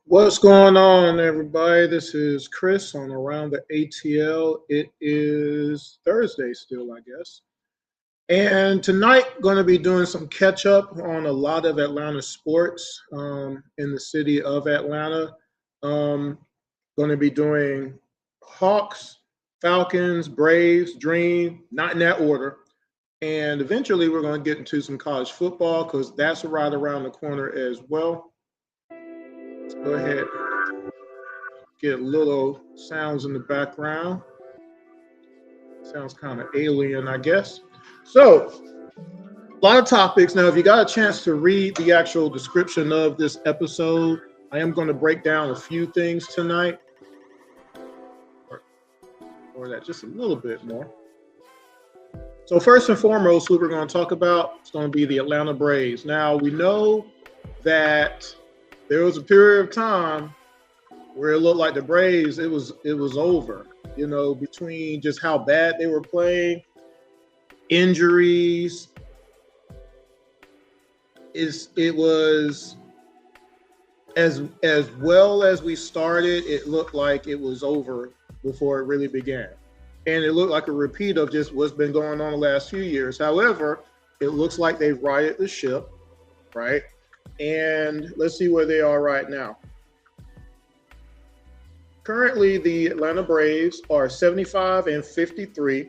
What's going on, everybody? This is Chris on Around the ATL. It is Thursday still, I guess. And tonight, going to be doing some catch up on a lot of Atlanta sports in the city of Atlanta. Um, going to be doing Hawks, Falcons, Braves, Dream, not in that order. And eventually, we're going to get into some college football because that's right around the corner as well. Let's go ahead, get little sounds in the background. Sounds kind of alien, I guess. So, a lot of topics. Now, if you got a chance to read the actual description of this episode, I am going to break down a few things tonight. Or that just a little bit more. So, first and foremost, what we're going to talk about is going to be the Atlanta Braves. Now, we know that there was a period of time where it looked like the Braves, it was over, between just how bad they were playing, injuries. It was as well as we started, it looked like it was over before it really began. And it looked like a repeat of just what's been going on the last few years. However, it looks like they've righted the ship, right? And let's see where they are right now. Currently, the Atlanta Braves are 75-53.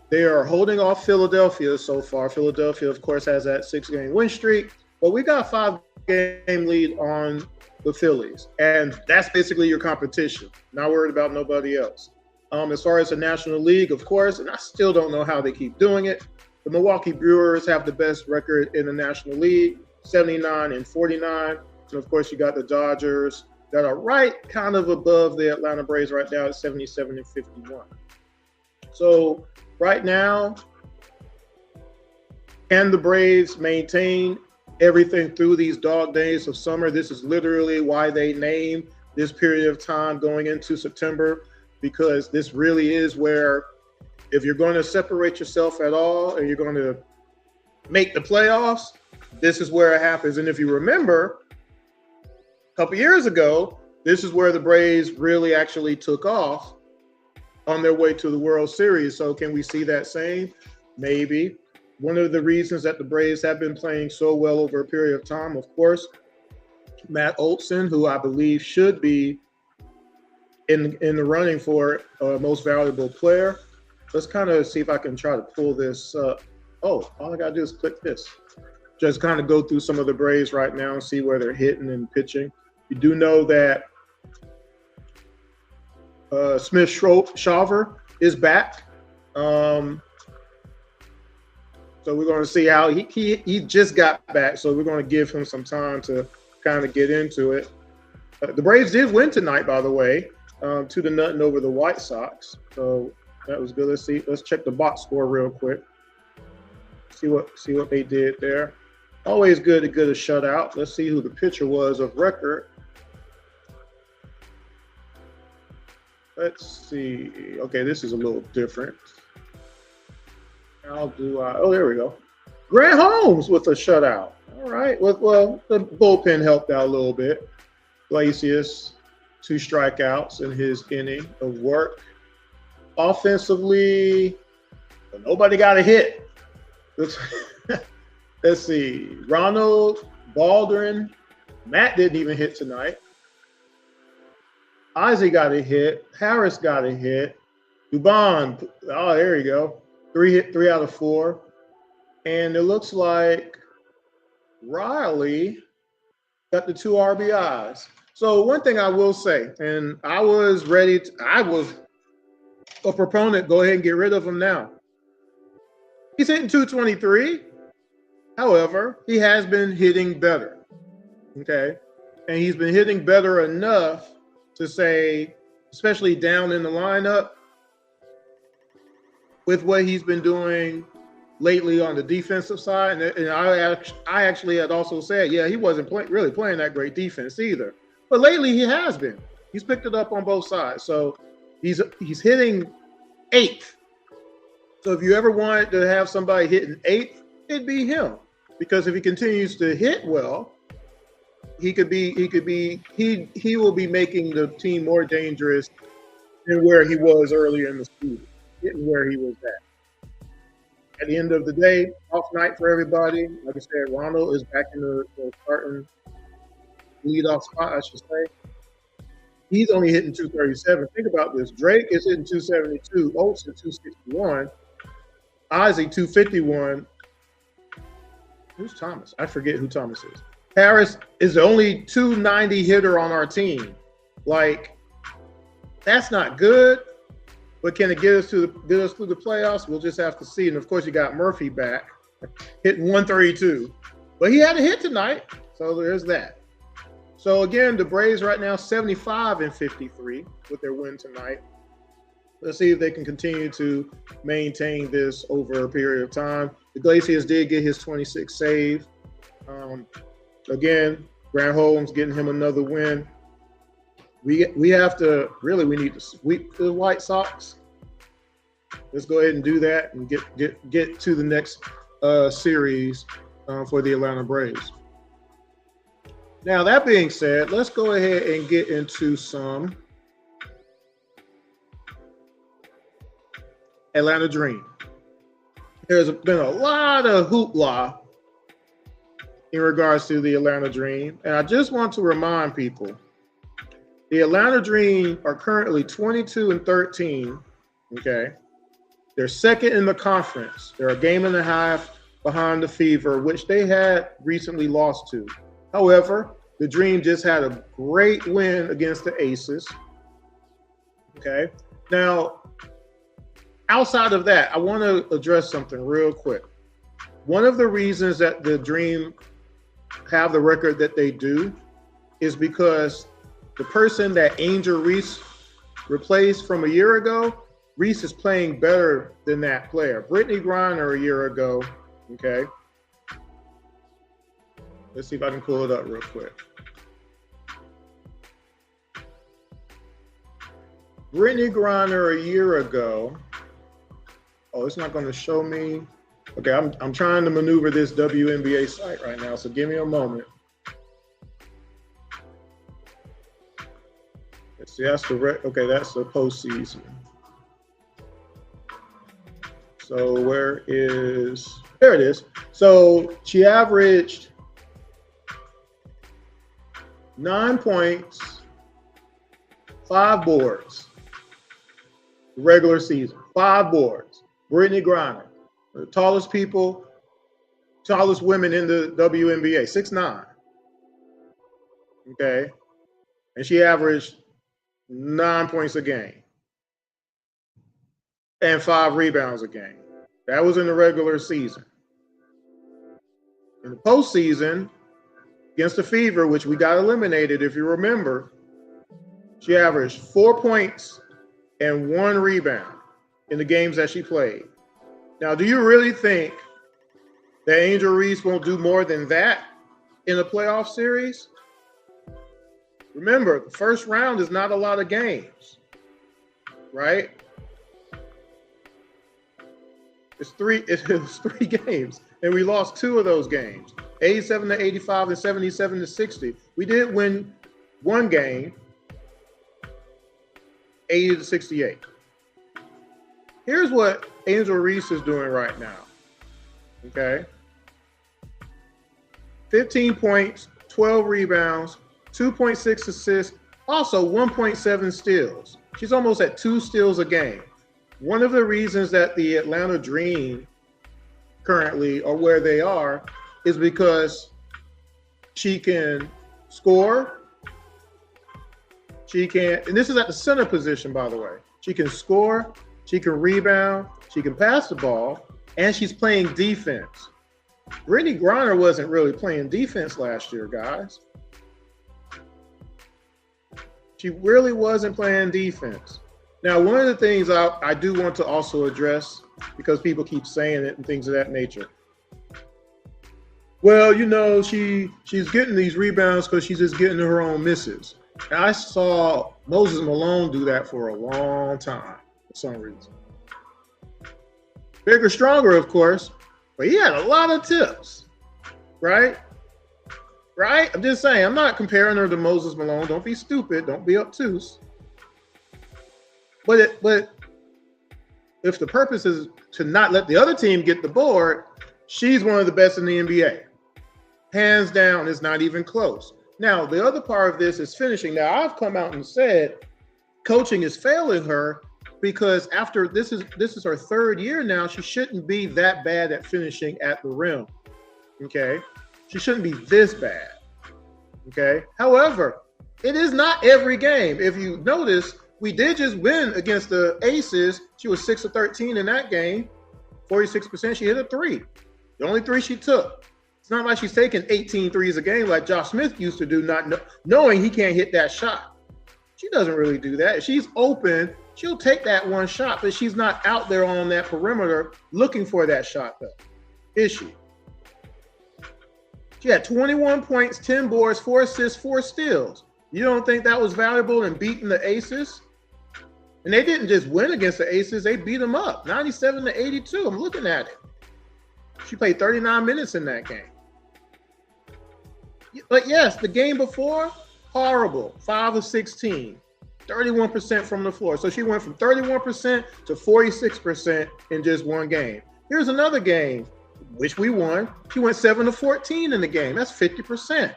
They are holding off Philadelphia so far. Philadelphia, of course, has that 6-game win streak, but we got a 5-game lead on the Phillies, and that's basically your competition. Not worried about nobody else. As far as the National League, of course, and I still don't know how they keep doing it. The Milwaukee Brewers have the best record in the National League, 79-49, and of course, you got the Dodgers that are right kind of above the Atlanta Braves right now at 77-51. So right now, can the Braves maintain everything through these dog days of summer? This is literally why they named this period of time going into September, because this really is where, if you're going to separate yourself at all and you're going to make the playoffs, this is where it happens. And if you remember, a couple years ago, this is where the Braves really actually took off on their way to the World Series. So can we see that same? Maybe. One of the reasons that the Braves have been playing so well over a period of time, of course, Matt Olsen, who I believe should be in the running for most valuable player. Let's kind of see if I can try to pull this up. Oh, all I got to do is click this. Just kind of go through some of the Braves right now and see where they're hitting and pitching. You do know that Smith Shawver is back. So we're going to see how he just got back. So we're going to give him some time to kind of get into it. The Braves did win tonight, by the way, 2-0 over the White Sox. So that was good. Let's check the box score real quick. See what they did there. Always good to get a shutout. Let's see who the pitcher was of record. Let's see. Okay, this is a little different. How do I? Oh, there we go. Grant Holmes with a shutout. All right. Well, the bullpen helped out a little bit. Glacius, 2 strikeouts in his inning of work. Offensively, nobody got a hit. Let's see. Ronald, Baldwin, Matt didn't even hit tonight. Ozzie got a hit. Harris got a hit. Dubon, oh, there you go. 3 out of 4. And it looks like Riley got the 2 RBIs. So one thing I will say, and I was a proponent, go ahead and get rid of him now. He's hitting 223. However, he has been hitting better. Okay. And he's been hitting better enough to say, especially down in the lineup, with what he's been doing lately on the defensive side. And I actually had also said, yeah, he wasn't really playing that great defense either. But lately he has been. He's picked it up on both sides. So he's hitting 8th. So if you ever wanted to have somebody hitting 8th, it'd be him. Because if he continues to hit well, he will be making the team more dangerous than where he was earlier in the season, getting where he was at the end of the day, off night for everybody. Like I said, Ronald is back in the starting leadoff spot, I should say. He's only hitting 237. Think about this. Drake is hitting 272. Olsen 261. Ozzie 251. Who's Thomas? I forget who Thomas is. Harris is the only 290 hitter on our team. Like, that's not good. But can it get us through the playoffs? We'll just have to see. And of course, you got Murphy back, hitting 132. But he had a hit tonight, so there's that. So again, the Braves right now 75-53 with their win tonight. Let's see if they can continue to maintain this over a period of time. Iglesias did get his 26th save. Again, Grant Holmes getting him another win. We have to really, we need to sweep the White Sox. Let's go ahead and do that and get to the next series for the Atlanta Braves. Now, that being said, let's go ahead and get into some Atlanta Dream. There's been a lot of hoopla in regards to the Atlanta Dream, and I just want to remind people, the Atlanta Dream are currently 22-13, okay? They're second in the conference. They're a game and a half behind the Fever, which they had recently lost to. However, the Dream just had a great win against the Aces, okay? Now, outside of that, I want to address something real quick. One of the reasons that the Dream have the record that they do is because the person that Angel Reese replaced from a year ago, Reese is playing better than that player. Brittany Griner a year ago, okay? Let's see if I can pull it up real quick. Brittany Griner a year ago. Oh, it's not going to show me. Okay, I'm trying to maneuver this WNBA site right now, so give me a moment. Let's see, that's okay, that's the postseason. So there it is. So she averaged 9 points, 5 boards, regular season, 5 boards. Brittany Griner, the tallest women in the WNBA, 6'9". Okay. And she averaged 9 points a game and 5 rebounds a game. That was in the regular season. In the postseason, against the Fever, which we got eliminated, if you remember, she averaged 4 points and 1 rebound in the games that she played. Now, do you really think that Angel Reese won't do more than that in a playoff series? Remember, the first round is not a lot of games, right? It was 3 games, and we lost 2 of those games, 87-85 and 77-60. We did win 1 game, 80-68. Here's what Angel Reese is doing right now, okay? 15 points, 12 rebounds, 2.6 assists, also 1.7 steals. She's almost at 2 steals a game. One of the reasons that the Atlanta Dream currently are where they are is because she can score. She can, and this is at the center position, by the way. She can score, she can rebound, she can pass the ball, and she's playing defense. Brittany Griner wasn't really playing defense last year, guys. She really wasn't playing defense. Now, one of the things I do want to also address, because people keep saying it and things of that nature. Well, you know, she's getting these rebounds because she's just getting her own misses. And I saw Moses Malone do that for a long time for some reason. Bigger, stronger, of course, but he had a lot of tips, right? right? I'm just saying, I'm not comparing her to Moses Malone. Don't be stupid. Don't be obtuse. But if the purpose is to not let the other team get the board, she's one of the best in the NBA. Hands down, it's not even close. Now, the other part of this is finishing. Now, I've come out and said coaching is failing her because after this is her third year now, she shouldn't be that bad at finishing at the rim. Okay? She shouldn't be this bad. Okay? However, it is not every game. If you notice, we did just win against the Aces. She was 6 of 13 in that game. 46%. She hit a three. The only three she took. It's not like she's taking 18 threes a game like Josh Smith used to do, not knowing he can't hit that shot. She doesn't really do that. If she's open, she'll take that one shot, but she's not out there on that perimeter looking for that shot, though. Is she? She had 21 points, 10 boards, 4 assists, 4 steals. You don't think that was valuable in beating the Aces? And they didn't just win against the Aces, they beat them up, 97-82. I'm looking at it. She played 39 minutes in that game. But yes, the game before, horrible, 5 of 16, 31% from the floor. So she went from 31% to 46% in just one game. Here's another game, which we won. She went 7 of 14 in the game. That's 50%.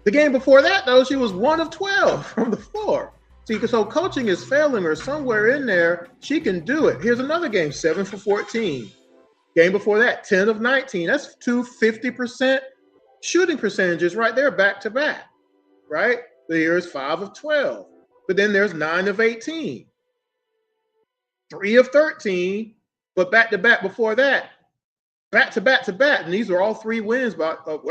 The game before that, though, she was 1 of 12 from the floor. See, so coaching is failing her somewhere in there. She can do it. Here's another game, 7 for 14. Game before that, 10 of 19. That's 50% shooting percentages right there, back to back, right? So here's 5 of 12. But then there's 9 of 18. 3 of 13, but back to back before that. Back to back to back. And these are all 3 wins.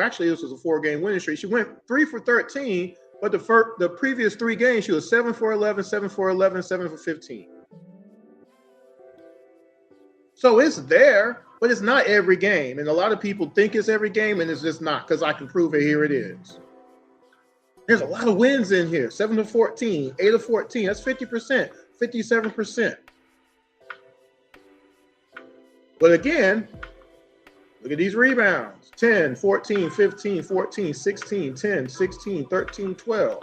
Actually, this was a 4-game winning streak. She went 3 for 13, but the previous 3 games, she was 7 for 11, 7 for 11, 7 for 15. So it's there, but it's not every game. And a lot of people think it's every game, and it's just not, because I can prove it. Here it is. There's a lot of wins in here. 7 of 14, 8 of 14. That's 50%, 57%. But again, look at these rebounds. 10, 14, 15, 14, 16, 10, 16, 13, 12.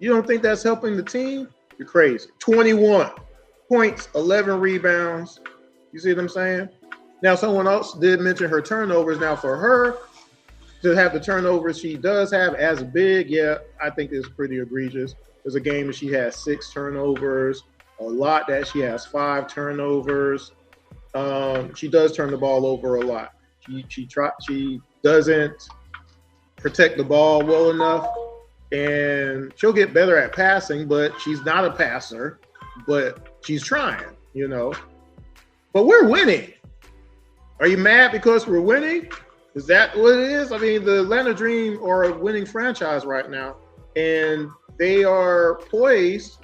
You don't think that's helping the team? You're crazy. 21 points, 11 rebounds. You see what I'm saying? Now, someone else did mention her turnovers. Now, for her to have the turnovers she does have as big, yeah, I think it's pretty egregious. There's a game that she has 6 turnovers, a lot that she has 5 turnovers. She does turn the ball over a lot. She doesn't protect the ball well enough, and she'll get better at passing, but she's not a passer, but she's trying, you know. But we're winning. Are you mad because we're winning? Is that what it is? I mean, the Atlanta Dream are a winning franchise right now, and they are poised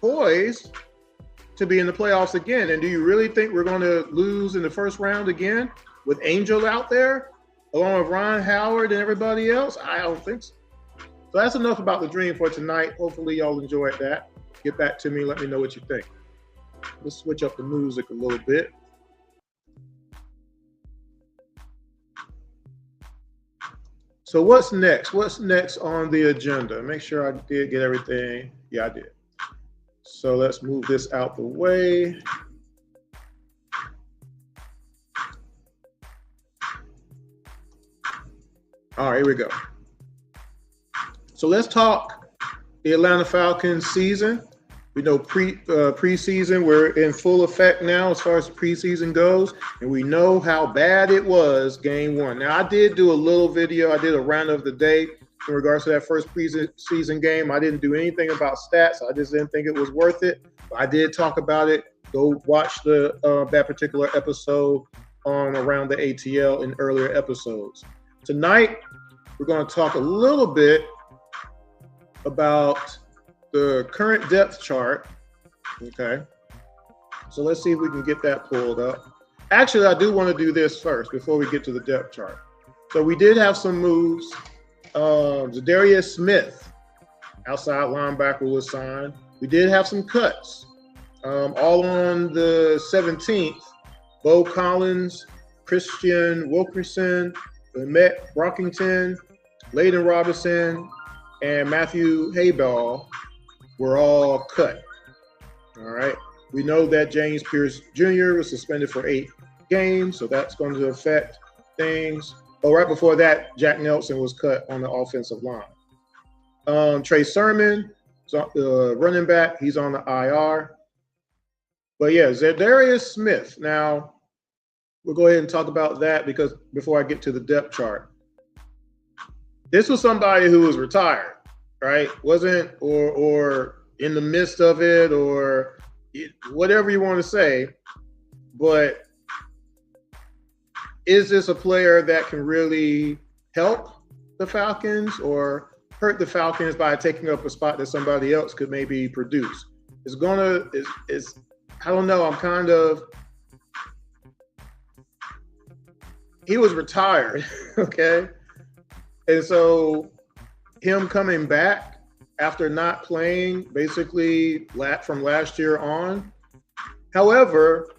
to be in the playoffs again. And do you really think we're going to lose in the first round again with Angel out there, along with Ron Howard and everybody else? I don't think so. So that's enough about the Dream for tonight. Hopefully y'all enjoyed that. Get back to me. Let me know what you think. Let's switch up the music a little bit. So what's next? What's next on the agenda? Make sure I did get everything. Yeah, I did. So let's move this out the way. All right, here we go. So let's talk the Atlanta Falcons season. We know preseason, we're in full effect now as far as the preseason goes, and we know how bad it was game 1. Now, I did do a little video. I did a round of the day in regards to that first preseason game. I didn't do anything about stats. I just didn't think it was worth it. I did talk about it. Go watch that particular episode on around the ATL in earlier episodes. Tonight, we're going to talk a little bit about the current depth chart. Okay. So let's see if we can get that pulled up. Actually, I do want to do this first before we get to the depth chart. So we did have some moves. Zadarius Smith, outside linebacker, was signed. We did have some cuts. All on the 17th, Bo Collins, Christian Wilkerson, Emmett Brockington, Layden Robinson, and Matthew Hayball were all cut. All right. We know that James Pierce Jr. was suspended for 8 games, so that's going to affect things. Oh, right before that, Jack Nelson was cut on the offensive line. Trey Sermon, running back, he's on the IR. But yeah, Zadarius Smith. Now, we'll go ahead and talk about that because before I get to the depth chart. This was somebody who was retired, right? Wasn't or in the midst of it or whatever you want to say. But is this a player that can really help the Falcons or hurt the Falcons by taking up a spot that somebody else could maybe produce? I don't know. He was retired, okay? And so him coming back after not playing basically from last year on. However,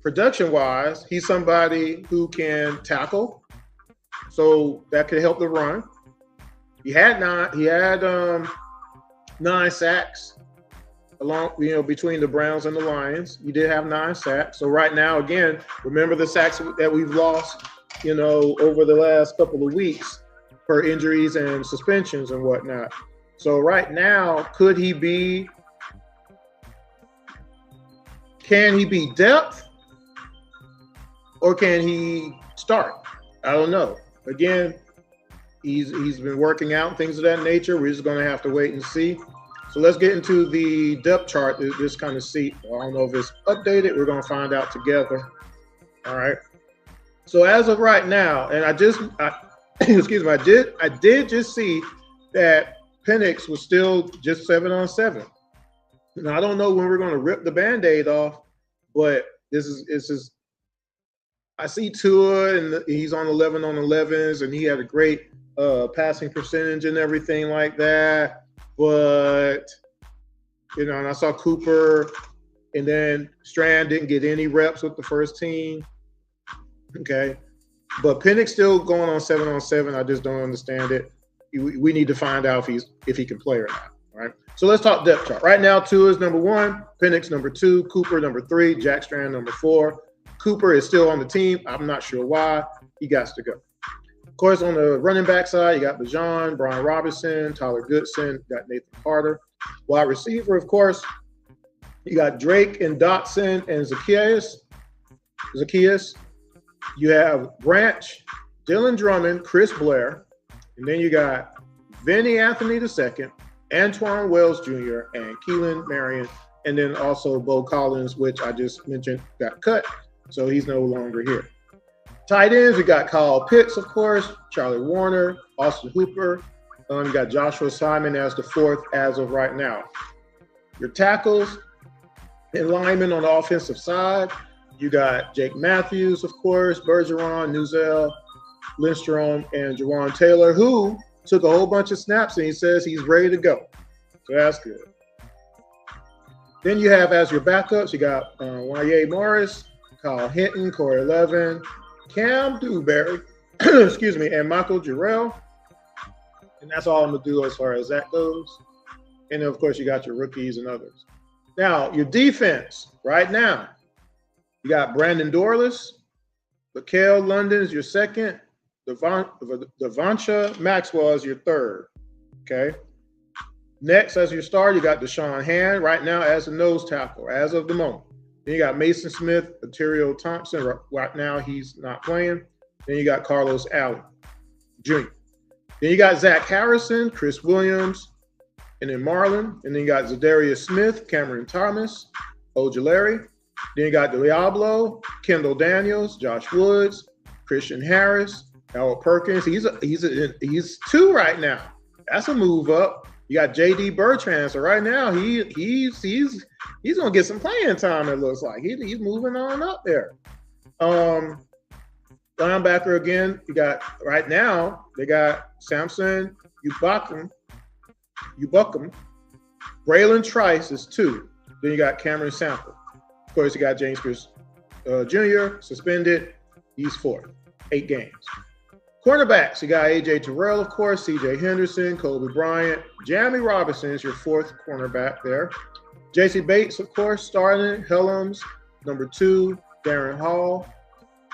production-wise, he's somebody who can tackle, so that could help the run. He had 9 sacks between the Browns and the Lions. He did have 9 sacks. So right now, again, remember the sacks that we've lost, over the last couple of weeks for injuries and suspensions and whatnot. So right now, can he be depth or can he start? I don't know. Again, he's been working out and things of that nature. We're just going to have to wait and see. So let's get into the depth chart. This kind of see. I don't know if it's updated. We're going to find out together. All right. So as of right now, and I did just see that Penix was still just 7-on-7. Now I don't know when we're going to rip the Band-Aid off, but this is. I see Tua and he's on 11-on-11s, and he had a great passing percentage and everything like that. But and I saw Cooper, and then Strand didn't get any reps with the first team. Okay, but Penix still going on 7-on-7. I just don't understand it. We need to find out if he can play or not. All right. So let's talk depth chart. Right now, Tua is number 1, Penix number 2, Cooper number 3, Jack Strand number 4. Cooper is still on the team. I'm not sure why. He got to go. Of course, on the running back side, you got Bijan, Brian Robinson, Tyler Goodson, got Nathan Carter. Wide receiver, of course, you got Drake and Dotson and Zacchaeus. You have Branch, Dylan Drummond, Chris Blair, and then you got Vinny Anthony II, Antoine Wells Jr., and Keelan Marion, and then also Bo Collins, which I just mentioned got cut, so he's no longer here. Tight ends, we got Kyle Pitts, of course, Charlie Warner, Austin Hooper. You got Joshua Simon as the 4th as of right now. Your tackles and linemen on the offensive side, you got Jake Matthews, of course, Bergeron, Nuzell, Lindstrom, and Jawan Taylor, who took a whole bunch of snaps, and he says he's ready to go. So that's good. Then you have as your backups, you got Wyatt Morris, Kyle Hinton, Corey Levin, Cam Dewberry, excuse me, and Michael Jarrell. And that's all I'm going to do as far as that goes. And then, of course, you got your rookies and others. Now, your defense right now, you got Brandon Dorless, Mikael London is your 2nd, Devoncha Maxwell is your 3rd. Okay. Next, as your starter, you got Deshaun Hand right now as a nose tackle, as of the moment. Then you got Mason Smith, Ontario Thompson. Right now, he's not playing. Then you got Carlos Allen Jr. Then you got Zach Harrison, Chris Williams, and then Marlon. And then you got Zadarius Smith, Cameron Thomas, Ojulari. Then you got Diablo, Kendall Daniels, Josh Woods, Christian Harris, Howard Perkins. He's 2 right now. That's a move up. You got J.D. Bertrand. So right now he's gonna get some playing time. It looks like he's moving on up there. Linebacker again. You got right now they got Samson Ubuckham. Braylon Trice is 2. Then you got Cameron Sample. Of course, you got James Pierce Jr. suspended. He's 4th, 8 games. Cornerbacks, you got A.J. Terrell, of course, C.J. Henderson, Kobe Bryant. Jamie Robinson is your fourth cornerback there. J.C. Bates, of course, starting. Helms, number 2. Darren Hall.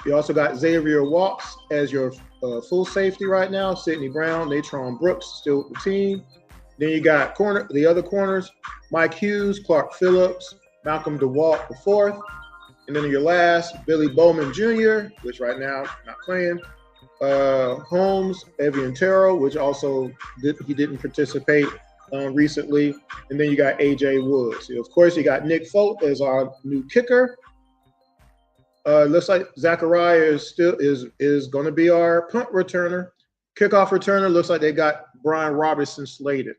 You also got Xavier Walks as your full safety right now. Sidney Brown, Natron Brooks still with the team. Then you got the other corners, Mike Hughes, Clark Phillips, Malcolm DeWalt the fourth. And then your last, Billy Bowman Jr., which right now not playing. Holmes, Evian Terrell, which also he didn't participate recently. And then you got A.J. Woods. Of course, you got Nick Folk as our new kicker. Looks like Zachariah is going to be our punt returner. Kickoff returner, looks like they got Brian Robertson slated.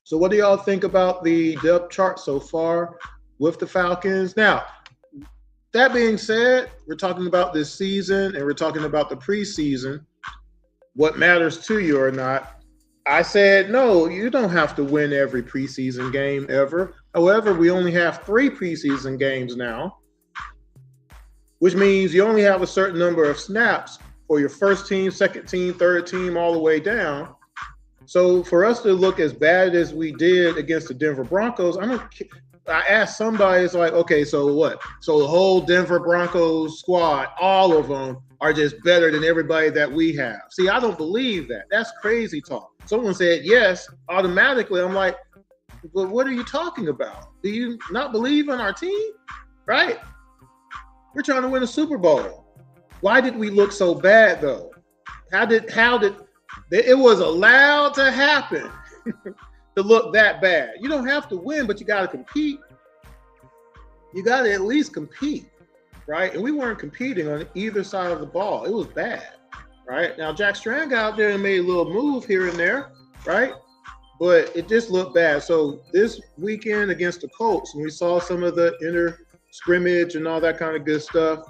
So what do y'all think about the depth chart so far with the Falcons? Now, that being said, we're talking about this season and we're talking about the preseason, what matters to you or not. I said, no, you don't have to win every preseason game ever. However, we only have 3 preseason games now, which means you only have a certain number of snaps for your first team, second team, third team, all the way down. So for us to look as bad as we did against the Denver Broncos, I asked somebody, it's like, okay, so what? So the whole Denver Broncos squad, all of them are just better than everybody that we have. See, I don't believe that. That's crazy talk. Someone said yes, automatically. I'm like, but what are you talking about? Do you not believe in our team? Right? We're trying to win a Super Bowl. Why did we look so bad though? How did it was allowed to happen to look that bad? You don't have to win, but you got to compete. You got to at least compete, right? And we weren't competing on either side of the ball. It was bad, right? Now, Jack Strand got out there and made a little move here and there, right? But it just looked bad. So this weekend against the Colts, when we saw some of the inner scrimmage and all that kind of good stuff,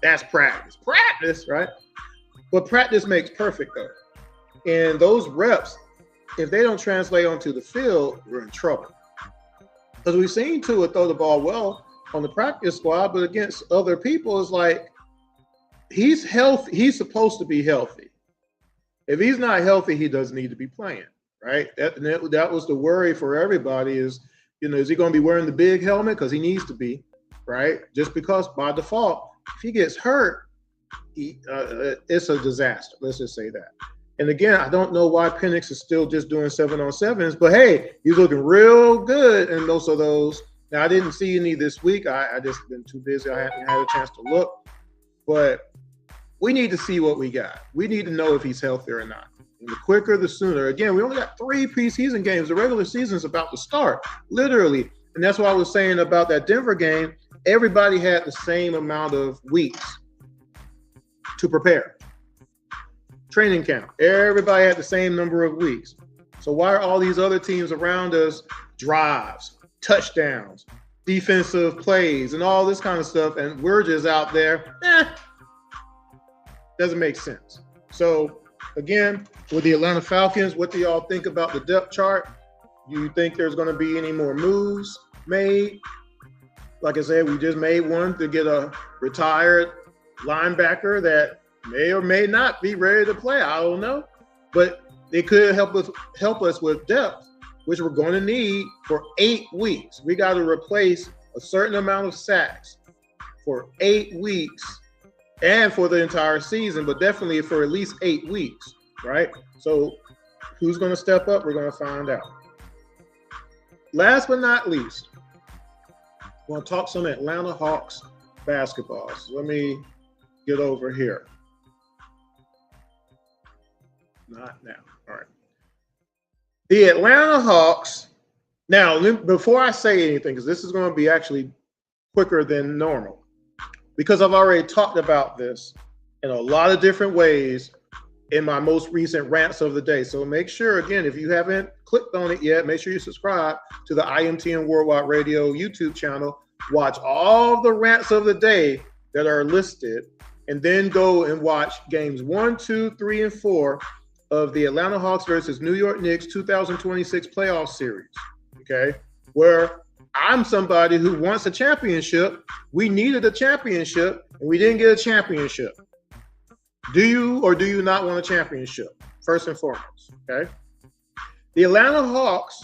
that's practice. Practice, right? But practice makes perfect, though. And those reps, if they don't translate onto the field, we're in trouble. Because we've seen Tua throw the ball well on the practice squad, but against other people, it's like he's healthy. He's supposed to be healthy. If he's not healthy, he doesn't need to be playing, right? That was the worry for everybody is, is he going to be wearing the big helmet? Because he needs to be, right? Just because by default, if he gets hurt, it's a disaster. Let's just say that. And again, I don't know why Penix is still just doing 7-on-7s, but hey, he's looking real good in most of those. Now, I didn't see any this week. I just been too busy. I hadn't had a chance to look. But we need to see what we got. We need to know if he's healthy or not. And the quicker, the sooner. Again, we only got 3 preseason games. The regular season is about to start, literally. And that's what I was saying about that Denver game. Everybody had the same amount of weeks to prepare. Training camp. Everybody had the same number of weeks. So why are all these other teams around us drives, touchdowns, defensive plays, and all this kind of stuff, and we're just out there? Doesn't make sense. So again, with the Atlanta Falcons, what do y'all think about the depth chart? Do you think there's going to be any more moves made? Like I said, we just made one to get a retired linebacker that may or may not be ready to play. I don't know. But they could help us with depth, which we're going to need for 8 weeks. We got to replace a certain amount of sacks for 8 weeks and for the entire season, but definitely for at least 8 weeks, right? So who's going to step up? We're going to find out. Last but not least, we're going to talk some Atlanta Hawks basketball. So let me get over here. Not now. All right. The Atlanta Hawks. Now, before I say anything, because this is going to be actually quicker than normal, because I've already talked about this in a lot of different ways in my most recent rants of the day. So make sure, again, if you haven't clicked on it yet, make sure you subscribe to the IMTN Worldwide Radio YouTube channel. Watch all the rants of the day that are listed, and then go and watch games 1, 2, 3, and 4 of the Atlanta Hawks versus New York Knicks 2026 playoff series, okay? Where I'm somebody who wants a championship. We needed a championship, and we didn't get a championship. Do you or do you not want a championship? First and foremost, okay? The Atlanta Hawks,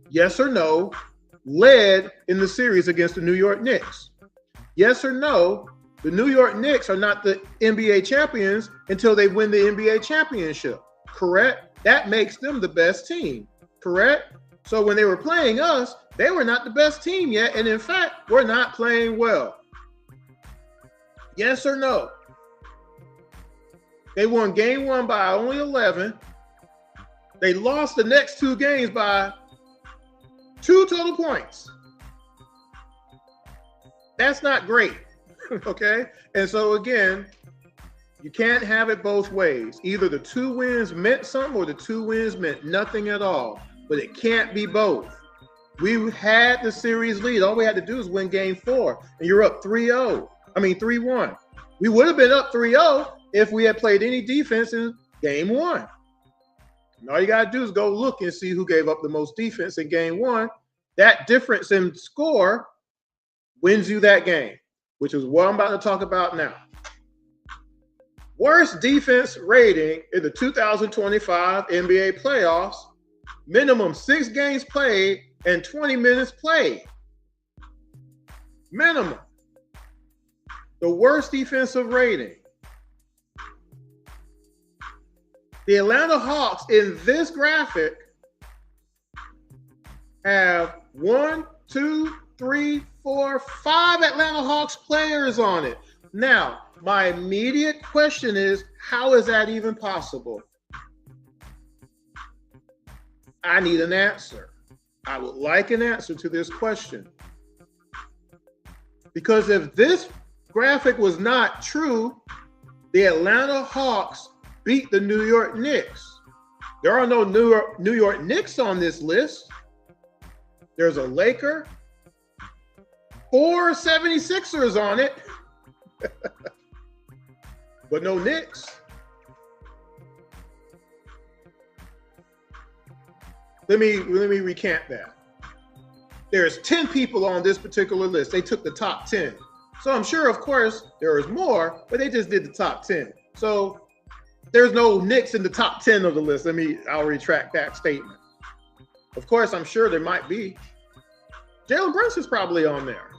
yes or no, led in the series against the New York Knicks. Yes or no, the New York Knicks are not the NBA champions until they win the NBA championship. Correct? That makes them the best team. Correct? So when they were playing us, they were not the best team yet. And in fact, we're not playing well. Yes or no? They won game 1 by only 11. They lost the next 2 games by 2 total points. That's not great. Okay? And so again, you can't have it both ways. Either the 2 wins meant something or the 2 wins meant nothing at all. But it can't be both. We had the series lead. All we had to do is win game 4, and you're up 3-1. We would have been up 3-0 if we had played any defense in game 1. And all you got to do is go look and see who gave up the most defense in game 1. That difference in score wins you that game, which is what I'm about to talk about now. Worst defense rating in the 2025 NBA playoffs. Minimum 6 games played and 20 minutes played. Minimum. The worst defensive rating. The Atlanta Hawks in this graphic have 1, 2, 3, 4, 5 Atlanta Hawks players on it. Now, my immediate question is, how is that even possible? I need an answer. I would like an answer to this question. Because if this graphic was not true, the Atlanta Hawks beat the New York Knicks. There are no New York Knicks on this list. There's a Laker, 4 76ers on it, but no Knicks. Let me recant that. There's 10 people on this particular list. They took the top 10. So I'm sure, of course, there is more, but they just did the top 10. So there's no Knicks in the top 10 of the list. I'll retract that statement. Of course, I'm sure there might be. Jalen Brunson's probably on there.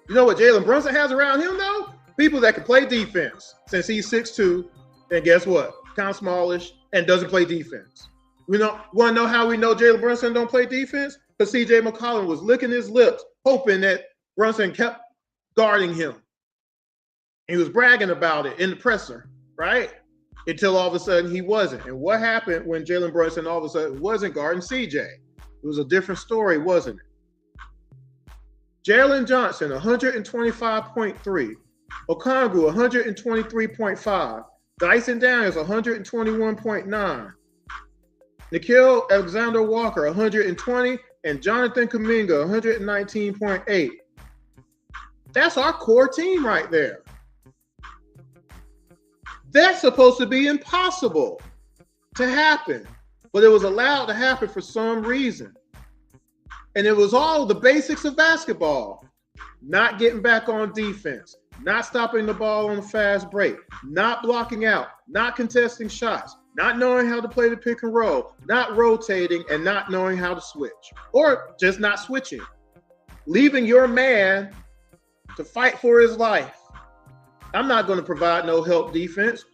You know what Jalen Brunson has around him, though? People that can play defense, since he's 6'2", and guess what? Kind of smallish and doesn't play defense. Want to know how we know Jalen Brunson don't play defense? Because C.J. McCollum was licking his lips, hoping that Brunson kept guarding him. He was bragging about it in the presser, right? Until all of a sudden he wasn't. And what happened when Jalen Brunson all of a sudden wasn't guarding C.J.? It was a different story, wasn't it? Jalen Johnson, 125.3. Okongwu, 123.5. Dyson Daniels, 121.9. Nickeil Alexander-Walker, 120, and Jonathan Kuminga, 119.8. That's our core team right there. That's supposed to be impossible to happen, but it was allowed to happen for some reason. And it was all the basics of basketball. Not getting back on defense, not stopping the ball on a fast break, not blocking out, not contesting shots, not knowing how to play the pick and roll, not rotating, and not knowing how to switch, or just not switching. Leaving your man to fight for his life. I'm not going to provide no help defense.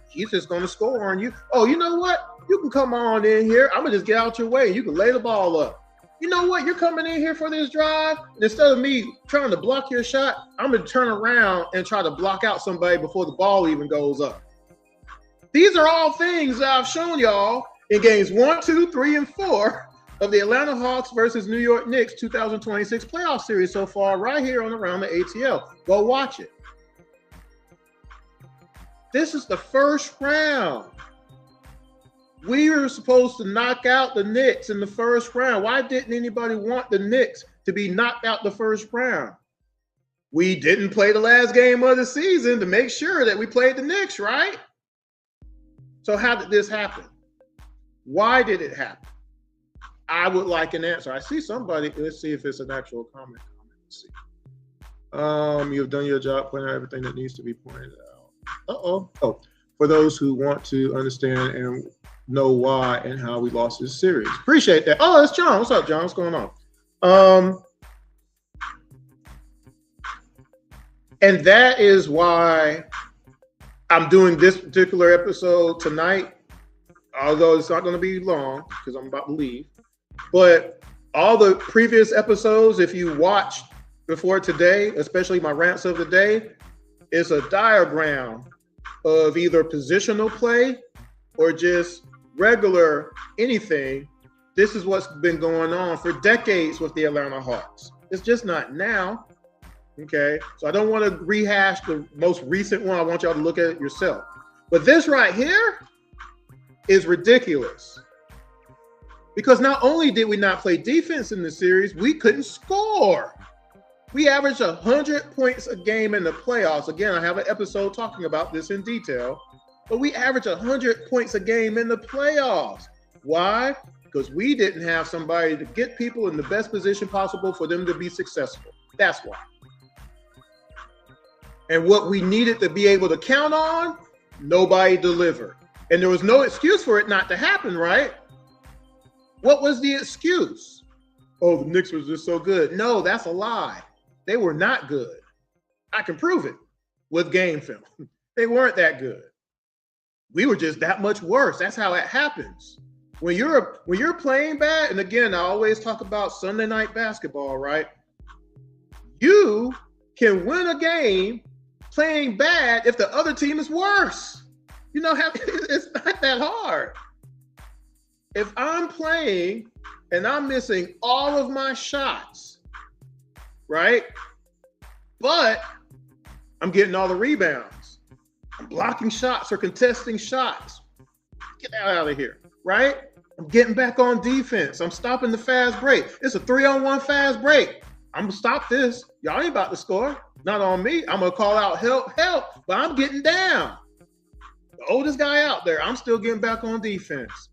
He's just going to score on you. Oh, you know what? You can come on in here. I'm going to just get out your way. You can lay the ball up. You know what? You're coming in here for this drive. And instead of me trying to block your shot, I'm going to turn around and try to block out somebody before the ball even goes up. These are all things that I've shown y'all in games 1, 2, 3, and 4 of the Atlanta Hawks versus New York Knicks 2026 playoff series so far, right here on Around the ATL. Go watch it. This is the first round. We were supposed to knock out the Knicks in the first round. Why didn't anybody want the Knicks to be knocked out the first round? We didn't play the last game of the season to make sure that we played the Knicks, right? So how did this happen? Why did it happen? I would like an answer. I see somebody. Let's see if it's an actual comment. Let's see. You've done your job pointing out everything that needs to be pointed out. Oh, for those who want to understand and know why and how we lost this series. Appreciate that. Oh, it's John. What's up, John? What's going on? And that is why I'm doing this particular episode tonight, although it's not going to be long because I'm about to leave. But all the previous episodes, if you watched before today, especially my rants of the day, is a diagram of either positional play or just regular anything. This is what's been going on for decades with the Atlanta Hawks. It's just not now. Okay, so I don't want to rehash the most recent one. I want y'all to look at it yourself. But this right here is ridiculous. Because not only did we not play defense in the series, we couldn't score. We averaged 100 points a game in the playoffs. Again, I have an episode talking about this in detail. But we averaged 100 points a game in the playoffs. Why? Because we didn't have somebody to get people in the best position possible for them to be successful. That's why. And what we needed to be able to count on, nobody delivered. And there was no excuse for it not to happen, right? What was the excuse? Oh, the Knicks was just so good. No, that's a lie. They were not good. I can prove it with game film. They weren't that good. We were just that much worse. That's how it happens. When you're playing bad, and again, I always talk about Sunday night basketball, right? You can win a game playing bad if the other team is worse. You know how it's not that hard. If I'm playing and I'm missing all of my shots, right? But I'm getting all the rebounds. I'm blocking shots or contesting shots. Get that out of here, right? I'm getting back on defense. I'm stopping the fast break. It's a 3-on-1 fast break. I'm going to stop this. Y'all ain't about to score. Not on me. I'm going to call out help, but I'm getting down. The oldest guy out there, I'm still getting back on defense.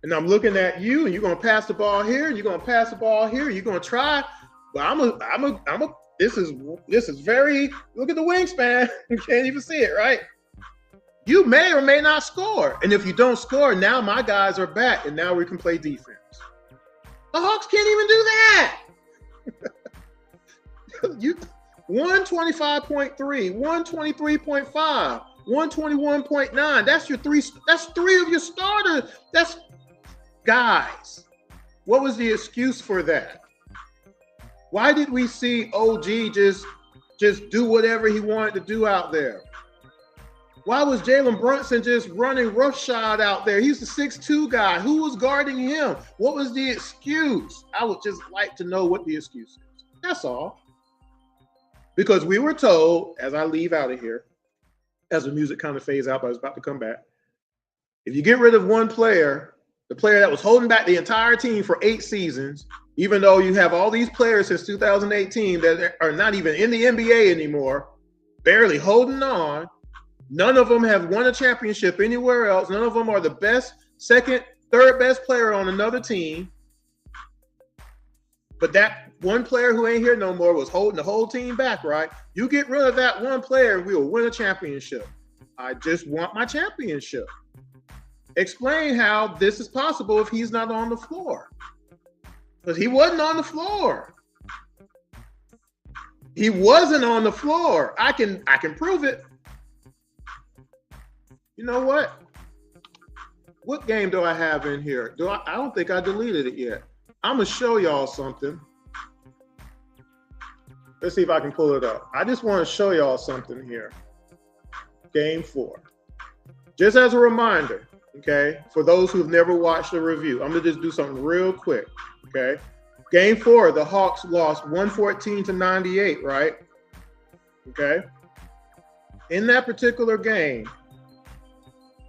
And I'm looking at you, and you're going to pass the ball here, and you're going to pass the ball here, you're going to try. But this is very, look at the wingspan. You can't even see it, right? You may or may not score. And if you don't score, now my guys are back, and now we can play defense. The Hawks can't even do that. 125.3, 123.5, 121.9. That's three of your starters. That's guys. What was the excuse for that? Why did we see OG just do whatever he wanted to do out there? Why was Jalen Brunson just running roughshod out there? He's the 6'2" guy. Who was guarding him? What was the excuse? I would just like to know what the excuse is. That's all. Because we were told, as I leave out of here, as the music kind of fades out, but I was about to come back, if you get rid of one player, the player that was holding back the entire team for 8 seasons, even though you have all these players since 2018 that are not even in the NBA anymore, barely holding on, none of them have won a championship anywhere else. None of them are the best, second, third best player on another team. But that one player who ain't here no more was holding the whole team back, right? You get rid of that one player, we will win a championship. I just want my championship. Explain how this is possible if he's not on the floor. Because he wasn't on the floor. He wasn't on the floor. I can prove it. You know what? What game do I have in here? I don't think I deleted it yet. I'm going to show y'all something. Let's see if I can pull it up. I just want to show y'all something here. Game 4. Just as a reminder, okay, for those who've never watched the review, I'm going to just do something real quick, okay? Game 4, the Hawks lost 114-98, right? Okay? In that particular game,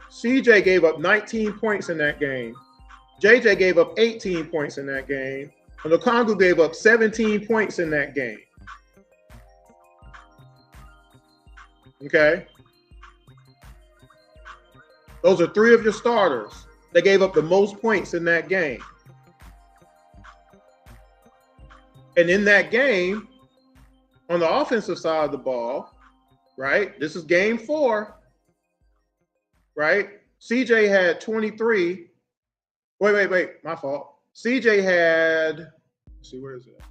CJ gave up 19 points in that game. JJ gave up 18 points in that game. And Okongwu gave up 17 points in that game. Okay? Those are 3 of your starters. They gave up the most points in that game. And in that game, on the offensive side of the ball, right? This is game 4, right? CJ had 23. Wait, my fault. CJ had, let's see, where is it?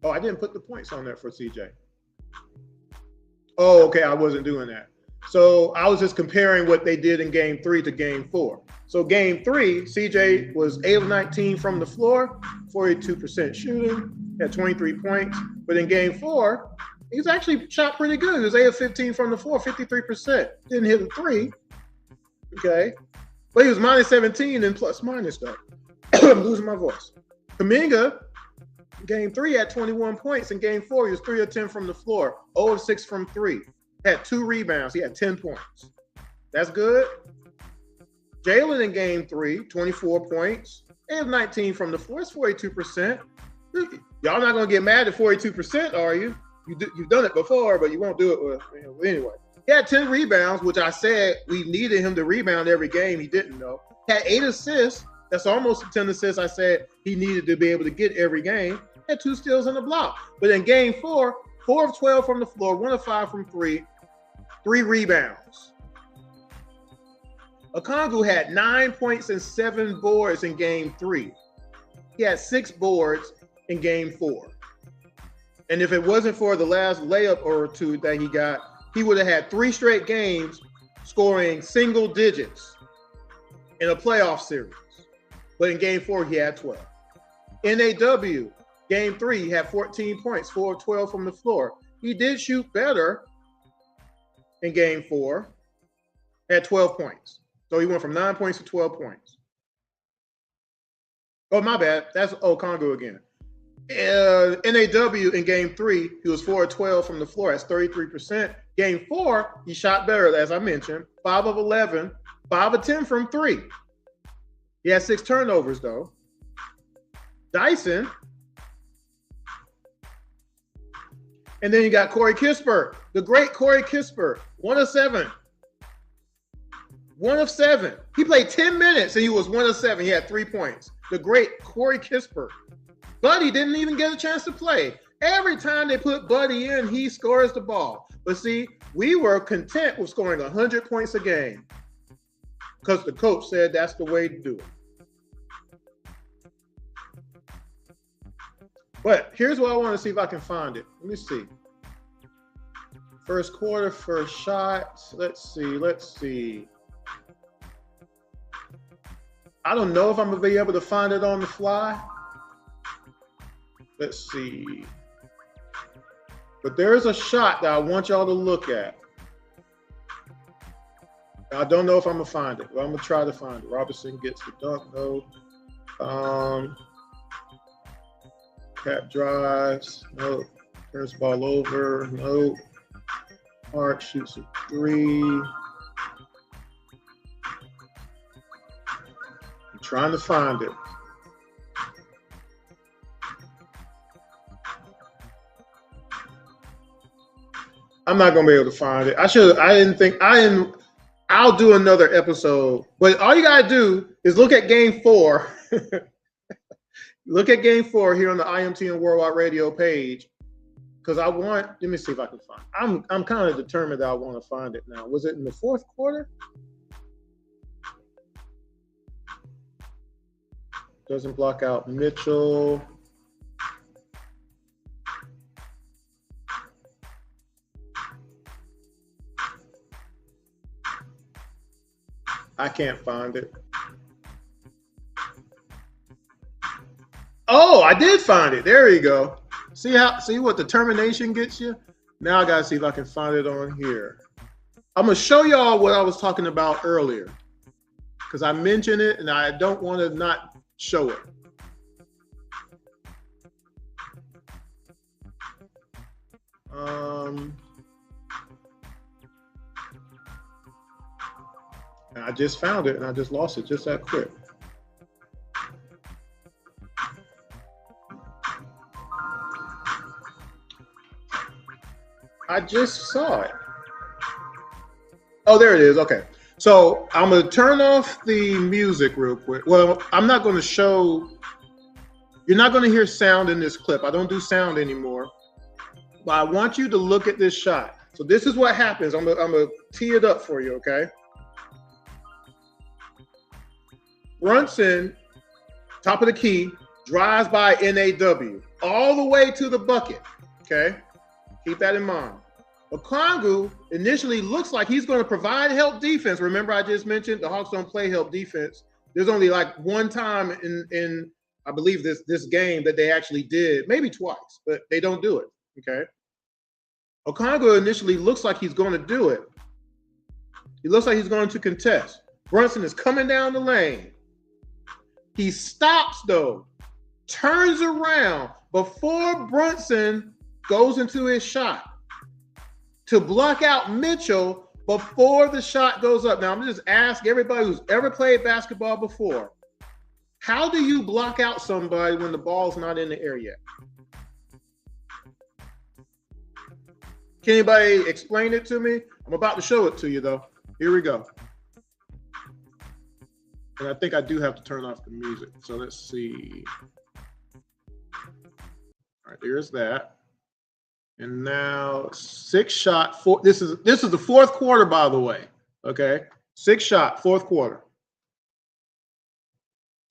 Oh, I didn't put the points on there for CJ. Oh, okay, I wasn't doing that. So I was just comparing what they did in game 3 to game 4. So game 3, CJ was 8 of 19 from the floor, 42% shooting, had 23 points. But in game 4, he was actually shot pretty good. He was 8 of 15 from the floor, 53%. Didn't hit a 3. Okay. But he was minus 17 and plus minus though. I'm losing my voice. Kuminga, game 3 had 21 points. In game 4, he was 3 of 10 from the floor, 0 of 6 from 3. Had 2 rebounds. He had 10 points. That's good. Jalen in game 3, 24 points. 8 of 19 from the floor. It's 42%. Y'all not going to get mad at 42%, are you? You've done it before, but you won't do it with, anyway. He had 10 rebounds, which I said we needed him to rebound every game. He didn't, though. Had 8 assists. That's almost 10 assists I said he needed to be able to get every game. Had 2 steals and a block. But in game 4, 4 of 12 from the floor, 1 of 5 from 3, 3 rebounds. Okongwu had 9 points and 7 boards in game 3. He had 6 boards in game 4. And if it wasn't for the last layup or 2 that he got, he would have had 3 straight games scoring single digits in a playoff series. But in game 4, he had 12. NAW, game 3, he had 14 points, 4 of 12 from the floor. He did shoot better in game 4, had 12 points. So he went from 9 points to 12 points. Oh, my bad. That's Okongwu again. NAW in game 3, he was 4 of 12 from the floor. That's 33%. Game 4, he shot better, as I mentioned. 5 of 11, 5 of 10 from 3. He had 6 turnovers, though. Dyson. And then you got Corey Kispert, the great Corey Kispert, 1 of 7. 1 of 7. He played 10 minutes and he was 1 of 7. He had 3 points. The great Corey Kispert. Buddy didn't even get a chance to play. Every time they put Buddy in, he scores the ball. But see, we were content with scoring 100 points a game because the coach said that's the way to do it. But here's what I want to see if I can find it. Let me see. First quarter, first shot. Let's see. I don't know if I'm going to be able to find it on the fly. Let's see. But there is a shot that I want y'all to look at. I don't know if I'm going to find it, but I'm going to try to find it. Robinson gets the dunk, no. Cap drives, no. Turns the ball over, no. Hart shoots a 3. I'm trying to find it. I'm not gonna be able to find it. I'll do another episode. But all you gotta do is look at game 4. Look at game 4 here on the IMT and Worldwide Radio page. Because let me see if I can find it. I'm kind of determined that I want to find it now. Was it in the 4th quarter? Doesn't block out Mitchell. I can't find it. Oh, I did find it. There you go. See what determination gets you? Now I gotta see if I can find it on here. I'm gonna show y'all what I was talking about earlier because I mentioned it and I don't want to not show it. And I just found it and I just lost it just that quick. I just saw it. Oh, there it is. Okay. So I'm going to turn off the music real quick. Well, I'm not going to show. You're not going to hear sound in this clip. I don't do sound anymore. But I want you to look at this shot. So this is what happens. I'm gonna tee it up for you, okay? Brunson, top of the key, drives by NAW all the way to the bucket, okay? Keep that in mind. Okongwu initially looks like he's going to provide help defense. Remember, I just mentioned the Hawks don't play help defense. There's only like one time in I believe this game that they actually did, maybe twice, but they don't do it, okay? Okongwu initially looks like he's going to do it. He looks like he's going to contest. Brunson is coming down the lane. He stops, though, turns around before Brunson goes into his shot to block out Mitchell before the shot goes up. Now, I'm going to just ask everybody who's ever played basketball before, how do you block out somebody when the ball's not in the air yet? Can anybody explain it to me? I'm about to show it to you, though. Here we go. And I think I do have to turn off the music. So let's see. All right, there's that. And now 6-shot. This is the fourth quarter, by the way. Okay, 6-shot, fourth quarter.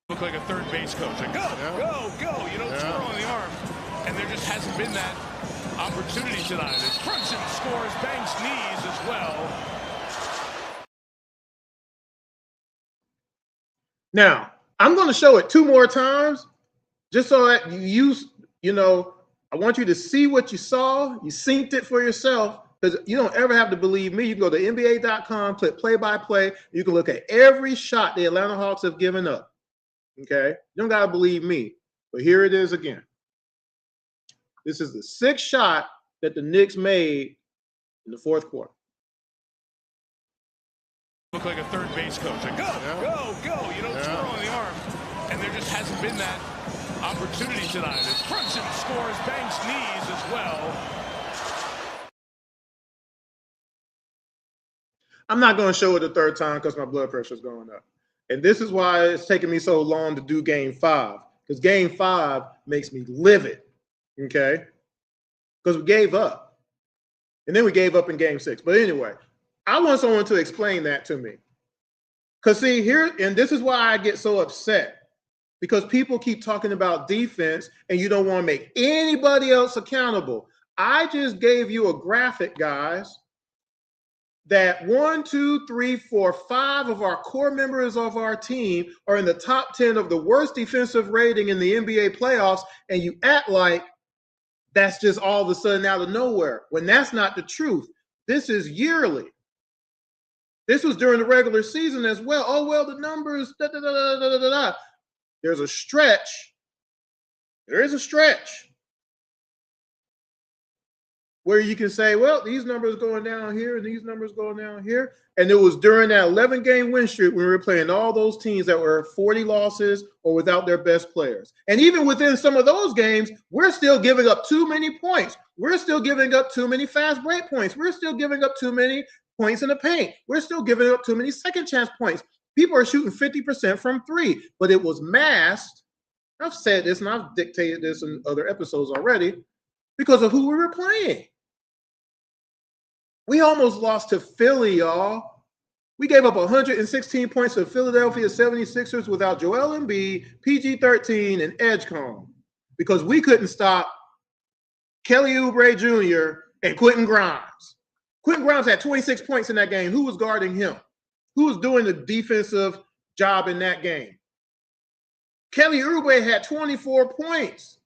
Look like a third base coach. Like, go. You know, twirl on the arm. And there just hasn't been that opportunity tonight. As Brunson scores, bangs knees as well. Now, I'm going to show it 2 more times just so that you know, I want you to see what you saw. You synced it for yourself because you don't ever have to believe me. You can go to NBA.com, click play-by-play. You can look at every shot the Atlanta Hawks have given up. Okay? You don't got to believe me. But here it is again. This is the 6th shot that the Knicks made in the fourth quarter. Look like a third base coach. Like, go. You know, twirl on the arm. And there just hasn't been that opportunity tonight. As Brunson scores, bangs knees as well. I'm not going to show it a third time because my blood pressure is going up. And this is why it's taking me so long to do game 5. Because game 5 makes me livid. Okay? Because we gave up. And then we gave up in game 6. But anyway, I want someone to explain that to me. Because see, here, and this is why I get so upset. Because people keep talking about defense and you don't want to make anybody else accountable. I just gave you a graphic, guys, that 1, 2, 3, 4, 5 of our core members of our team are in the top 10 of the worst defensive rating in the NBA playoffs, and you act like that's just all of a sudden out of nowhere, when that's not the truth. This is yearly. This was during the regular season as well. Oh, well, the numbers, There's a stretch. There is a stretch where you can say, well, these numbers going down here and these numbers going down here. And it was during that 11-game win streak when we were playing all those teams that were 40 losses or without their best players. And even within some of those games, we're still giving up too many points. We're still giving up too many fast break points. We're still giving up too many points in the paint. We're still giving up too many second chance points. People are shooting 50% from 3, but it was masked. I've said this and I've dictated this in other episodes already because of who we were playing. We almost lost to Philly, y'all. We gave up 116 points to Philadelphia 76ers without Joel Embiid, PG-13, and Edgecombe because we couldn't stop Kelly Oubre Jr. and Quentin Grimes. Quentin Grimes had 26 points in that game. Who was guarding him? Who was doing the defensive job in that game? Kelly Oubre had 24 points.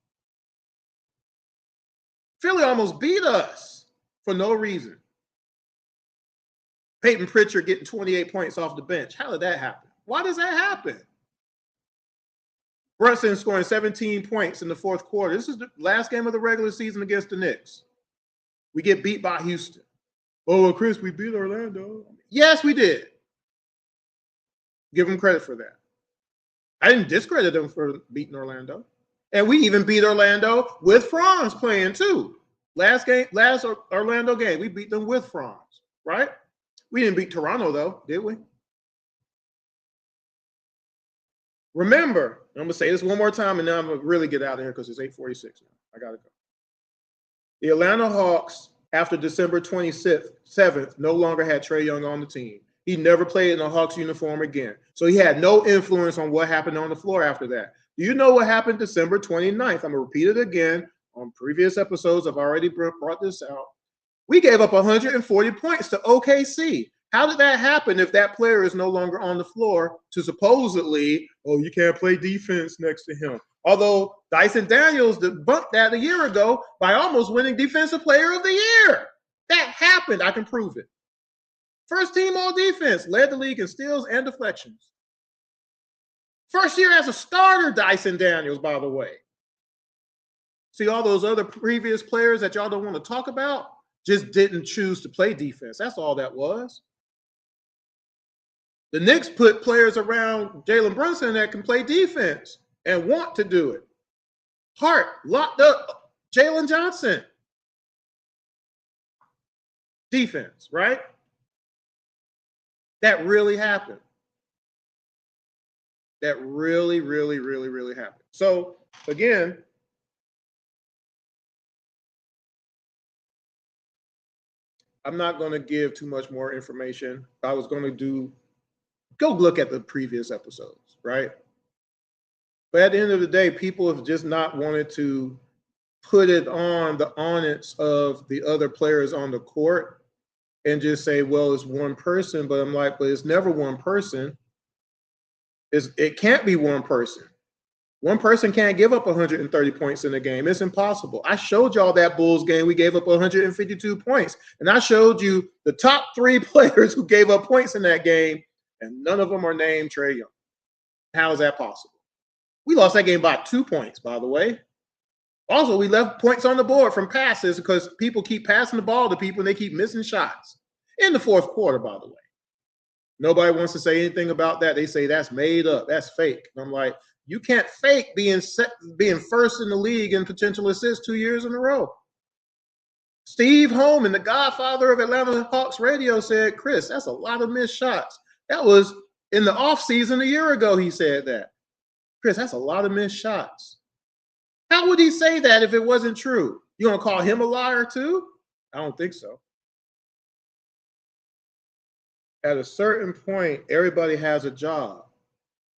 Philly almost beat us for no reason. Peyton Pritchard getting 28 points off the bench. How did that happen? Why does that happen? Brunson scoring 17 points in the fourth quarter. This is the last game of the regular season against the Knicks. We get beat by Houston. Oh, well, Chris, we beat Orlando. Yes, we did. Give them credit for that. I didn't discredit them for beating Orlando. And we even beat Orlando with Franz playing too. Last Orlando game, we beat them with Franz, right? We didn't beat Toronto, though, did we? Remember, I'm going to say this one more time, and then I'm going to really get out of here because it's 8:46 now. I got to go. The Atlanta Hawks, after December 27th, no longer had Trae Young on the team. He never played in a Hawks uniform again. So he had no influence on what happened on the floor after that. Do you know what happened December 29th? I'm going to repeat it again. On previous episodes, I've already brought this out. We gave up 140 points to OKC. How did that happen if that player is no longer on the floor to supposedly, oh, you can't play defense next to him? Although Dyson Daniels debunked that a year ago by almost winning Defensive Player of the Year. That happened. I can prove it. First team all defense, led the league in steals and deflections. First year as a starter, Dyson Daniels, by the way. See, all those other previous players that y'all don't want to talk about just didn't choose to play defense. That's all that was. The Knicks put players around Jalen Brunson that can play defense and want to do it. Hart locked up Jalen Johnson. Defense, right? That really happened. That really, really, really, really happened. So, again, I'm not going to give too much more information. I was going to go look at the previous episodes, right? But at the end of the day, people have just not wanted to put it on the onus of the other players on the court and just say, well, it's one person. But I'm like, but it's never one person. It can't be one person. One person can't give up 130 points in a game. It's impossible. I showed y'all that Bulls game. We gave up 152 points. And I showed you the top 3 players who gave up points in that game, and none of them are named Trae Young. How is that possible? We lost that game by 2 points, by the way. Also, we left points on the board from passes because people keep passing the ball to people and they keep missing shots. In the fourth quarter, by the way. Nobody wants to say anything about that. They say that's made up. That's fake. And I'm like, you can't fake being first in the league in potential assists 2 years in a row. Steve Holman, the godfather of Atlanta Hawks radio, said, Chris, that's a lot of missed shots. That was in the offseason a year ago, he said that. Chris, that's a lot of missed shots. How would he say that if it wasn't true? You going to call him a liar too? I don't think so. At a certain point, everybody has a job.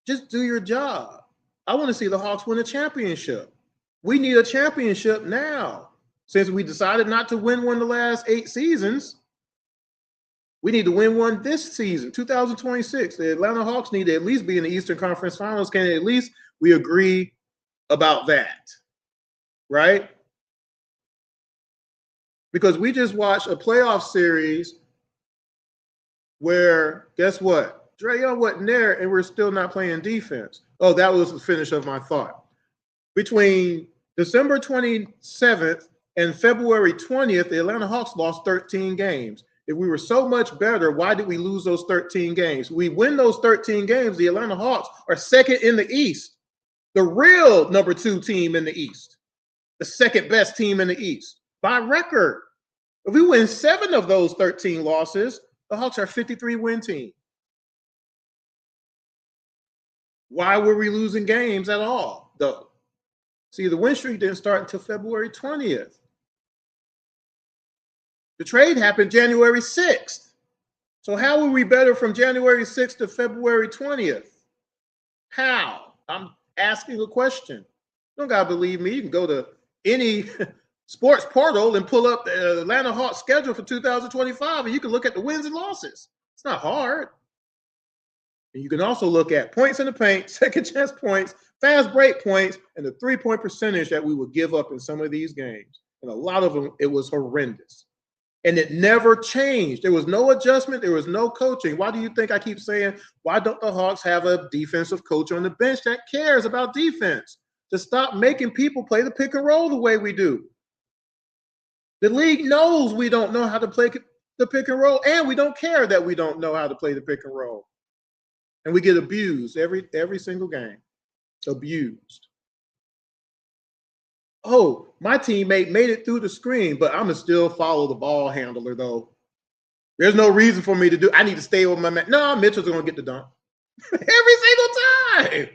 Just do your job. I want to see the Hawks win a championship. We need a championship now. Since we decided not to win one the last 8 seasons, we need to win one this season, 2026. The Atlanta Hawks need to at least be in the Eastern Conference Finals. Can at least we agree about that, right? Because we just watched a playoff series where, guess what? Trae Young wasn't there, and we're still not playing defense. Oh, that was the finish of my thought. Between December 27th and February 20th, the Atlanta Hawks lost 13 games. If we were so much better, why did we lose those 13 games? We win those 13 games, the Atlanta Hawks are second in the East. The real number 2 team in the East. The second best team in the East by record. If we win 7 of those 13 losses, the Hawks are a 53-win team. Why were we losing games at all, though? See, the win streak didn't start until February 20th. The trade happened January 6th. So how were we better from January 6th to February 20th? How? I'm asking a question. You don't got to believe me. You can go to any sports portal and pull up the Atlanta Hawks schedule for 2025, and you can look at the wins and losses. It's not hard. And you can also look at points in the paint, second chance points, fast break points, and the 3-point percentage that we would give up in some of these games. And a lot of them, it was horrendous. And it never changed. There was no adjustment. There was no coaching. Why do you think I keep saying, why don't the Hawks have a defensive coach on the bench that cares about defense? To stop making people play the pick and roll the way we do. The league knows we don't know how to play the pick and roll, and we don't care that we don't know how to play the pick and roll. And we get abused every single game. Abused. Oh, my teammate made it through the screen, but I'm going to still follow the ball handler, though. There's no reason for me to do. I need to stay with my man. No, Mitchell's going to get the dunk. Every single time.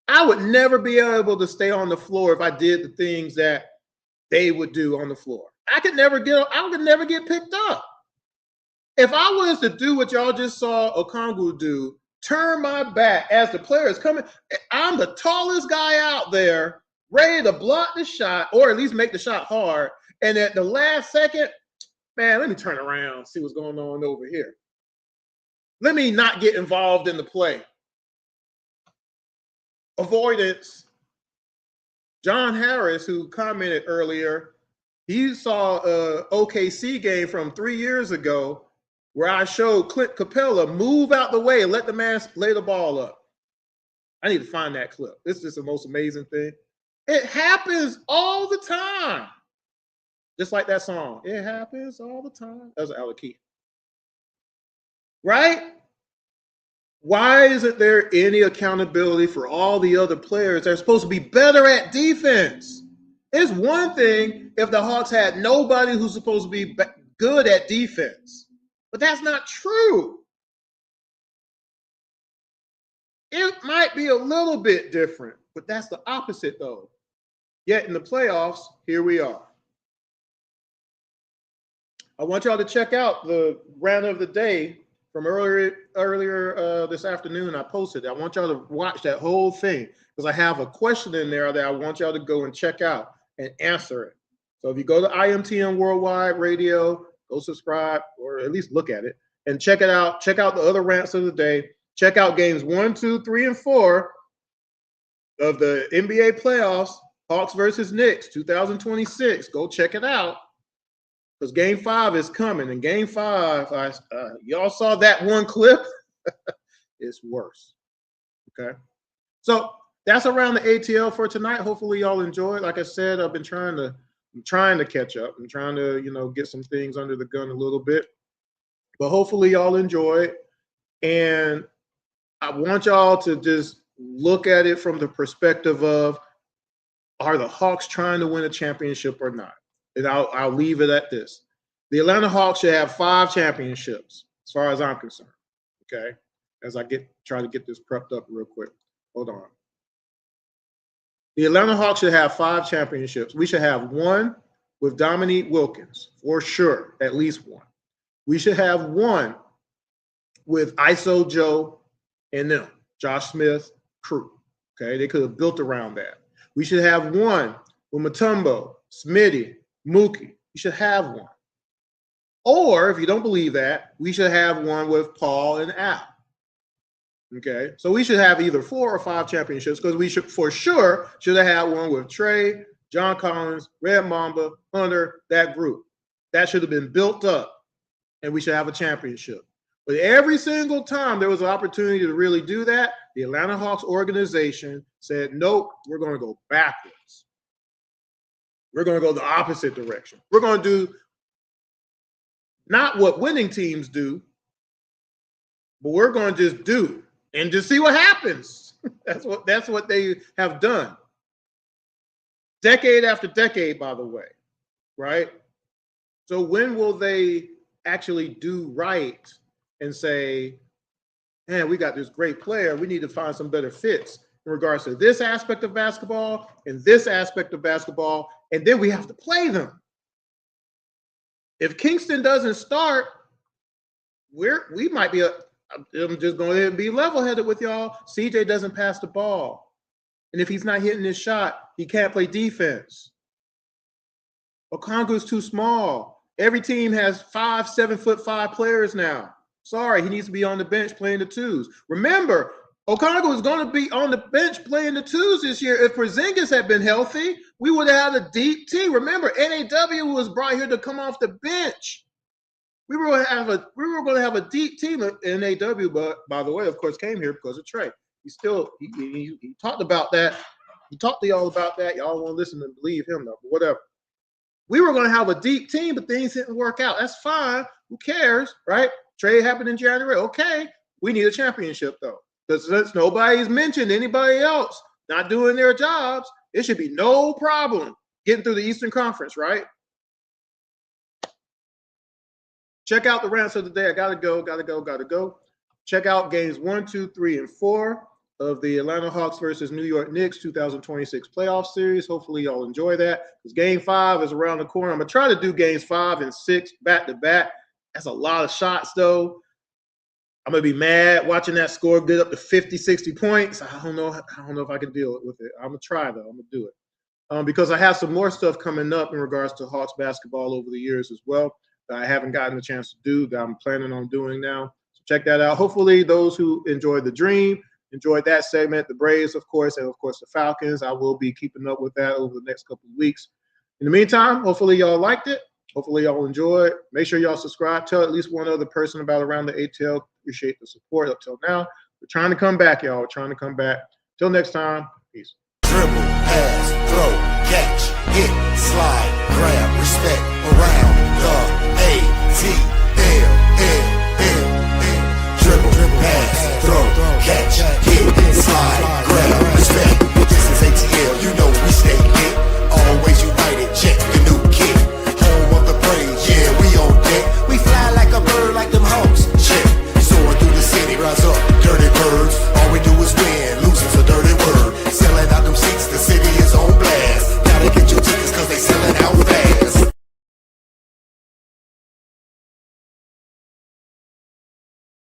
I would never be able to stay on the floor if I did the things that they would do on the floor. I could never get picked up. If I was to do what y'all just saw Okongwu do, turn my back as the player is coming, I'm the tallest guy out there, ready to block the shot or at least make the shot hard. And at the last second, man, let me turn around, see what's going on over here. Let me not get involved in the play. Avoidance. John Harris, who commented earlier, he saw a OKC game from 3 years ago where I showed Clint Capella move out the way and let the man lay the ball up. I need to find that clip. This is just the most amazing thing. It happens all the time. Just like that song. It happens all the time. That was Alec Key. Right? Why isn't there any accountability for all the other players that are supposed to be better at defense? It's one thing if the Hawks had nobody who's supposed to be good at defense, but that's not true. It might be a little bit different, but that's the opposite though. Yet in the playoffs, here we are. I want y'all to check out the rant of the day from earlier this afternoon. I posted it. I want y'all to watch that whole thing because I have a question in there that I want y'all to go and check out and answer it. So if you go to IMTN Worldwide Radio, go subscribe or at least look at it and check it out. Check out the other rants of the day. Check out games 1, 2, 3, and 4 of the NBA playoffs, Hawks versus Knicks 2026. Go check it out. Because game 5 is coming. And game 5, y'all saw that one clip. It's worse. Okay. So that's around the ATL for tonight. Hopefully y'all enjoy it. Like I said, I'm trying to catch up. I'm trying to, get some things under the gun a little bit. But hopefully y'all enjoy it. And I want y'all to just look at it from the perspective of, are the Hawks trying to win a championship or not? And I'll leave it at this. The Atlanta Hawks should have 5 championships, as far as I'm concerned. Okay? As I try to get this prepped up real quick. Hold on. The Atlanta Hawks should have 5 championships. We should have 1 with Dominique Wilkins, for sure, at least 1. We should have 1 with ISO Joe and them, Josh Smith, crew. Okay? They could have built around that. We should have 1 with Mutombo, Smitty, Mookie. You should have 1. Or if you don't believe that, we should have 1 with Paul and Al. Okay, so we should have either 4 or 5 championships because we should for sure should have had 1 with Trey, John Collins, Red Mamba, Hunter, that group. That should have been built up, and we should have a championship. But every single time there was an opportunity to really do that, the Atlanta Hawks organization said, nope, we're going to go backwards. We're going to go the opposite direction. We're going to do not what winning teams do, but we're going to just do and just see what happens. That's what they have done. Decade after decade, by the way, right? So when will they actually do right and say, man, we got this great player. We need to find some better fits in regards to this aspect of basketball and this aspect of basketball, and then we have to play them. If Kingston doesn't start, we might be I'm just going to be level-headed with y'all. CJ doesn't pass the ball. And if he's not hitting his shot, he can't play defense. Okongwu's too small. Every team has 5 7'5" players now. Sorry, he needs to be on the bench playing the 2s. Remember, Okongwu is going to be on the bench playing the 2s this year. If Porzingis had been healthy, we would have had a deep team. Remember, NAW was brought here to come off the bench. We were going to have a deep team at NAW, but by the way, of course, came here because of Trey. He talked about that. He talked to y'all about that. Y'all won't listen and believe him though, but whatever. We were going to have a deep team, but things didn't work out. That's fine. Who cares, right? Trade happened in January. Okay, we need a championship though, because since nobody's mentioned anybody else not doing their jobs, it should be no problem getting through the Eastern Conference, right? Check out the rants of the day. I gotta go. Check out games 1, 2, 3, and 4 of the Atlanta Hawks versus New York Knicks 2026 playoff series. Hopefully y'all enjoy that because Game 5 is around the corner. I'm going to try to do Games 5 and 6 back-to-back. That's a lot of shots, though. I'm going to be mad watching that score get up to 50, 60 points. I don't know if I can deal with it. I'm going to try, though. I'm going to do it. Because I have some more stuff coming up in regards to Hawks basketball over the years as well that I haven't gotten a chance to do that I'm planning on doing now. So check that out. Hopefully those who enjoyed the dream enjoyed that segment, the Braves, of course, and, of course, the Falcons. I will be keeping up with that over the next couple of weeks. In the meantime, hopefully y'all liked it. Hopefully y'all enjoyed. Make sure y'all subscribe. Tell at least one other person about Around the ATL. Appreciate the support up till now. We're trying to come back, y'all. We're trying to come back. Till next time, peace. Dribble, pass, throw, catch, hit, slide, grab, respect, around the ATL.